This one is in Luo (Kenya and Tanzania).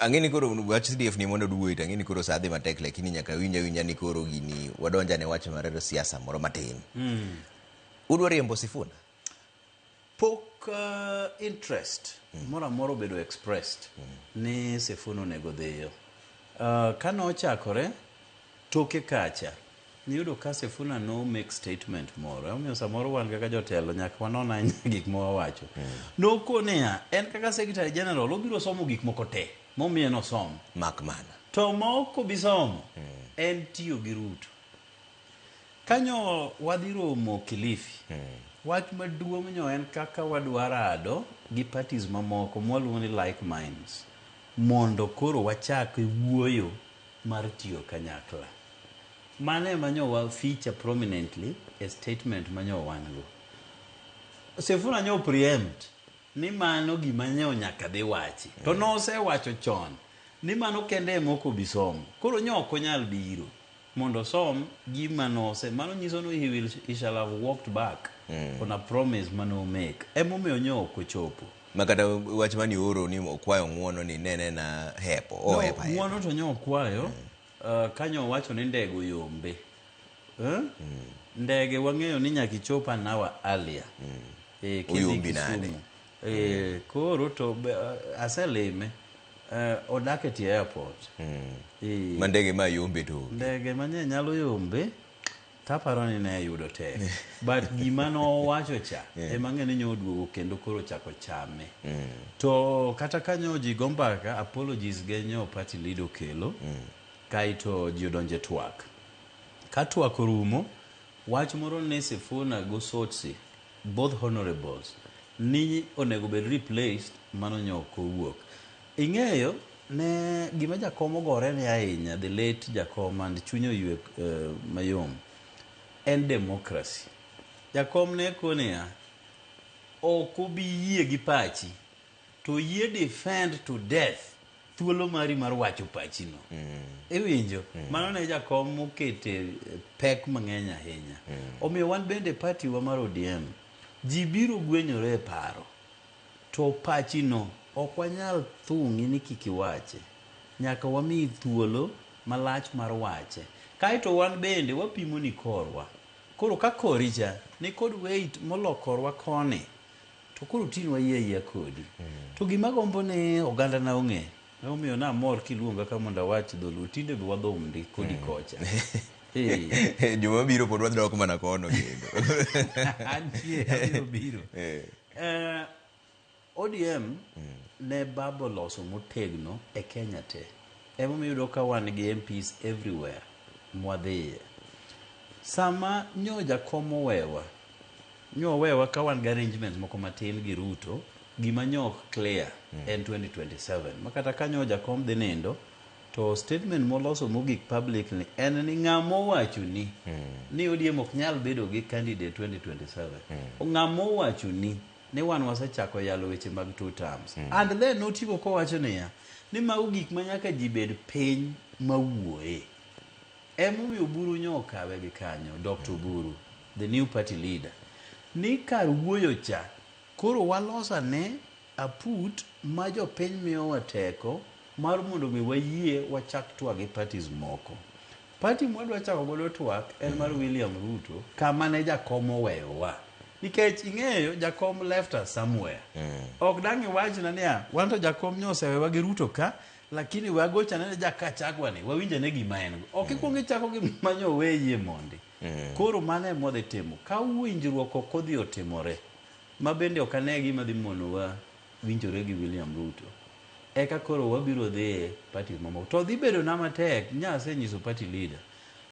Ang'eni koro wach CDF ni mondo duwit, ang'eni koro sadhi matek, lakini nyaka winja ni koro gini wadonja ne wach mar siasa moro matin. Udwa riembo Sifuna? Pok interest moro bedo expressed ni Sifuna onego dhiyo. Kano ochakore toke kacha niyudo ka Sifuna no make statement moro. Omiyo samoro wan kaka jotelo nyaka wanon ahinya gik mawawacho. Nokonea en kaka Secretary General obiro somo gik moko te momiye no somo Makmana to moko bisomo en tiyo gi Ruto. Kanyo wadhi romo Kilifi. Wach maduong' nyo en kaka wadwarado gi parties mamoko mwaluongo ni like minds mondo koro wachak wuoyo mar tiyo kanyakla. Mane manyo wa feature prominently a statement manyo wango. Sifuna nyo preempt ni mano gima nyo nyaka dhi wachi. To no osewacho chon ni mano kende moko bisomo. Koro nyo ok onyal biro mondo som gima no mano nyiso no he shall have walked back on a promise mano make. Emomiyo nyo ok ochopo. Makata wach mani oro ni okwayo ng'uono ni nene na hepo hepa. Ng'uono to nyo okwayo kanyo wacho ni ndege yombe. Ndege wang'eyo ni nyaka ichopa nawa earlier. Uyombi nade. Koro to aselime odake ti airport. Mandege ma yombe to. Ndege manye nyalo yombe taparo ni ne yudo tek. But gima no wacho cha emang'eni nyo duogo kendo koro chako chame. To kata kanyo ji gombaka apologies genyo party leader kelo. Kaito ji odonje twak. Ka twak orumo wach moro ne Sifuna go sotsi both honorables ni onego bed replaced mano nyoko wuok. Ing'eyo ne gima jakomo gore ne ahinya the late jakom and chunyo ywe mayom en democracy. Jakom ne konea okobi yie gi pachi to yie defend to death thuolo mari mar wacho pachi no. Iwinjo mano ne jakom mokete pek mang'eny ahinya. Omiyo wan bende party wa mar ODM ji biro gwenyore paro to pachi no ok wanyal thung'i ni kikiwache. Nyaka wami thuolo malach mar wache. Kaito wan bende wapimo ni korwa. Koro ka koricha ni kod weight molokorwa koni to koro tinwa yie kodi. To gima gombo ne oganda na ong'e. Omiyo na mor kiluonga ka mondo wach dholu tinde be wadhom ndi kodi kocha. Juma biro pod wadok mana kono kendo. Antie abiro biro. ODM ne babo loso motegno e Kenya te. Emomiyo yudo ka wan gi MPs everywhere mwadhiye. Sama nyo jakomo wewa ka wan gi arrangements moko matin gi Ruto gima nyok clear en 2027. Makata ka nyo jakom dhi nindo to statement moloso mogik publicly en ni ng'amo wacho ni ODM ok nyal bedo gi candidate 2027. Ng'amo wacho ni wan wasechako yalo weche mag 2 terms. And then notigo ko wacho ni mau gik manyaka ji bed piny mawuoye. Emomiyo Buru nyokawe gi kanyo Dr. Buru the new party leader ni kar wuoyo cha koro walosa ne aput ma jo piny miyo wateko mar mondo mi wayie wachak twak gi parties moko. Party mwadwa chako godo twak en mar William Ruto kama ne jakomo weyowa. Nikech ing'eyo jakom left us somewhere. Ok dangi wachna niya wanto jakom nyosewewa gi Ruto ka lakini wagocha ne jakachagwa ni wawinje ne gima en go. Ok ikwongi chako gi manyo weye mondi. Koro mane modhe timo ka winjruok ok odhi otimore ma bende ok ane gima dhi monowa winjore gi William Ruto. Eka koro wabiro dhi party mamoko to dhi bedo na matek nyasenyiso party leader